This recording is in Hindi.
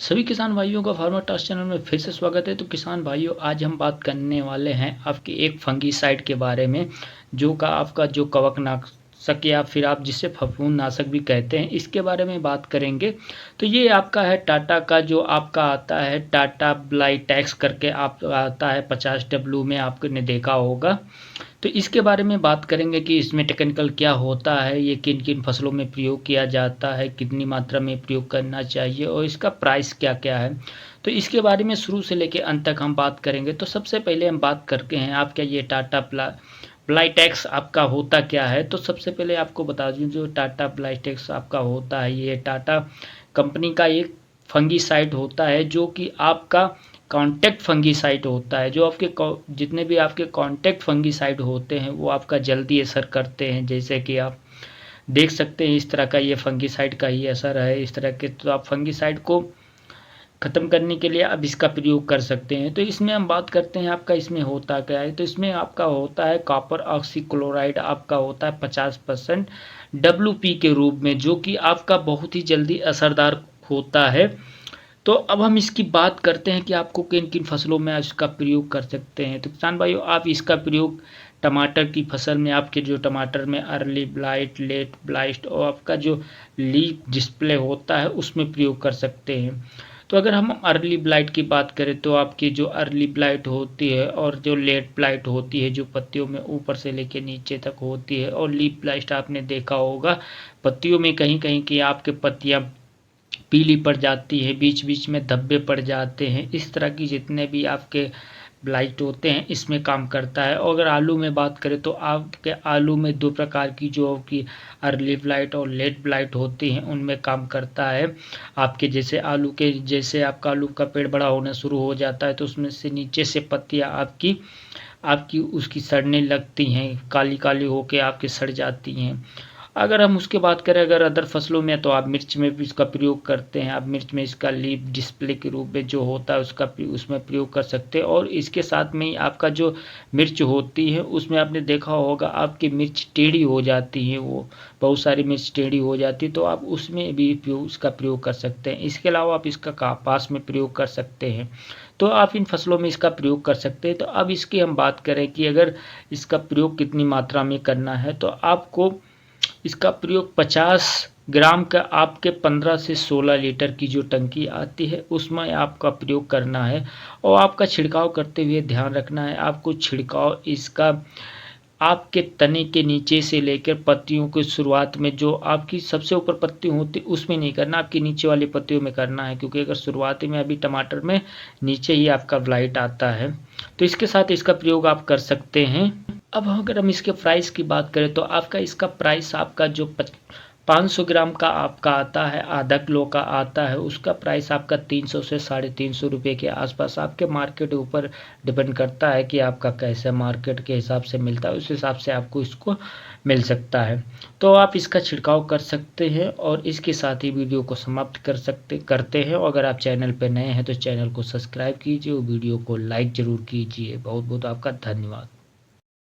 सभी किसान भाइयों का फार्मर टॉक्स चैनल में फिर से स्वागत है। तो किसान भाइयों, आज हम बात करने वाले हैं आपके एक फंगीसाइड के बारे में, जो का आपका जो कवकनाशक या फिर आप जिसे फफूंदनाशक भी कहते हैं, इसके बारे में बात करेंगे। तो ये आपका है टाटा का, जो आपका आता है टाटा ब्लाइटैक्स करके आप आता है 50W में, आपने देखा होगा। तो इसके बारे में बात करेंगे कि इसमें टेक्निकल क्या होता है, ये किन किन फसलों में प्रयोग किया जाता है, कितनी मात्रा में प्रयोग करना चाहिए और इसका प्राइस क्या क्या है। तो इसके बारे में शुरू से लेकर अंत तक हम बात करेंगे। तो सबसे पहले हम बात करते हैं आपका ये टाटा ब्लाइटैक्स आपका होता क्या है। तो सबसे पहले आपको बता दूं, जो टाटा ब्लाइटैक्स आपका होता है, ये टाटा कंपनी का एक फंगीसाइड होता है, जो कि आपका कॉन्टैक्ट फंगीसाइड होता है। जो आपके जितने भी आपके कॉन्टैक्ट फंगीसाइड होते हैं वो आपका जल्दी असर करते हैं। जैसे कि आप देख सकते हैं, इस तरह का ये फंगीसाइड का ही असर है इस तरह के। तो आप फंगीसाइड को ख़त्म करने के लिए अब इसका प्रयोग कर सकते हैं। तो इसमें हम बात करते हैं आपका इसमें होता क्या है। तो इसमें आपका होता है कॉपर ऑक्सीक्लोराइड, आपका होता है 50% WP के रूप में, जो कि आपका बहुत ही जल्दी असरदार होता है। तो अब हम इसकी बात करते हैं कि आपको किन किन फसलों में इसका प्रयोग कर सकते हैं। तो किसान भाइयों, आप इसका प्रयोग टमाटर की फसल में, आपके जो टमाटर में अर्ली ब्लाइट, लेट ब्लाइट और आपका जो लीफ डिस्प्ले होता है उसमें प्रयोग कर सकते हैं। तो अगर हम अर्ली ब्लाइट की बात करें, तो आपकी जो अर्ली ब्लाइट होती है और जो लेट ब्लाइट होती है, जो पत्तियों में ऊपर से लेकर नीचे तक होती है, और लीफ ब्लाइट आपने देखा होगा पत्तियों में कहीं कहीं की आपके पत्तियां पीली पड़ जाती है, बीच बीच में धब्बे पड़ जाते हैं। इस तरह की जितने भी आपके ब्लाइट होते हैं इसमें काम करता है। और अगर आलू में बात करें, तो आपके आलू में दो प्रकार की जो कि अर्ली ब्लाइट और लेट ब्लाइट होती हैं उनमें काम करता है। आपके जैसे आलू के जैसे आपका आलू का पेड़ बड़ा होना शुरू हो जाता है, तो उसमें से नीचे से पत्तियां आपकी आपकी उसकी सड़ने लगती हैं, काली काली होके आपकी सड़ जाती हैं। अगर हम उसके बात करें अगर अदर फसलों में, तो आप मिर्च में भी इसका प्रयोग करते हैं। आप मिर्च में इसका लीफ डिस्प्ले के रूप में जो होता है उसका उसमें प्रयोग कर सकते हैं। और इसके साथ में ही आपका जो मिर्च होती है उसमें आपने देखा होगा आपकी मिर्च टेढ़ी हो जाती है, वो बहुत सारी मिर्च टेढ़ी हो जाती है, तो आप उसमें भी इसका प्रयोग कर सकते हैं। इसके अलावा आप इसका कपास में प्रयोग कर सकते हैं। तो आप इन फसलों में इसका प्रयोग कर सकते हैं। तो अब इसकी हम बात करें कि अगर इसका प्रयोग कितनी मात्रा में करना है, तो आपको इसका प्रयोग 50 ग्राम का आपके 15 से 16 लीटर की जो टंकी आती है उसमें आपका प्रयोग करना है। और आपका छिड़काव करते हुए ध्यान रखना है, आपको छिड़काव इसका आपके तने के नीचे से लेकर पत्तियों की शुरुआत में, जो आपकी सबसे ऊपर पत्ती होती है उसमें नहीं करना, आपकी नीचे वाली पत्तियों में करना है। क्योंकि अगर शुरुआती में अभी टमाटर में नीचे ही आपका ब्लाइट आता है, तो इसके साथ इसका प्रयोग आप कर सकते हैं। अब अगर हम इसके प्राइस की बात करें, तो आपका इसका प्राइस आपका जो 500 ग्राम का आपका आता है, आधा किलो का आता है, उसका प्राइस आपका 300 से 350 रुपये के आसपास आपके मार्केट के ऊपर डिपेंड करता है कि आपका कैसे मार्केट के हिसाब से मिलता है, उस हिसाब से आपको इसको मिल सकता है। तो आप इसका छिड़काव कर सकते हैं और इसके साथ ही वीडियो को समाप्त करते हैं। और अगर आप चैनल पर नए हैं तो चैनल को सब्सक्राइब कीजिए और वीडियो को लाइक ज़रूर कीजिए। बहुत बहुत आपका धन्यवाद।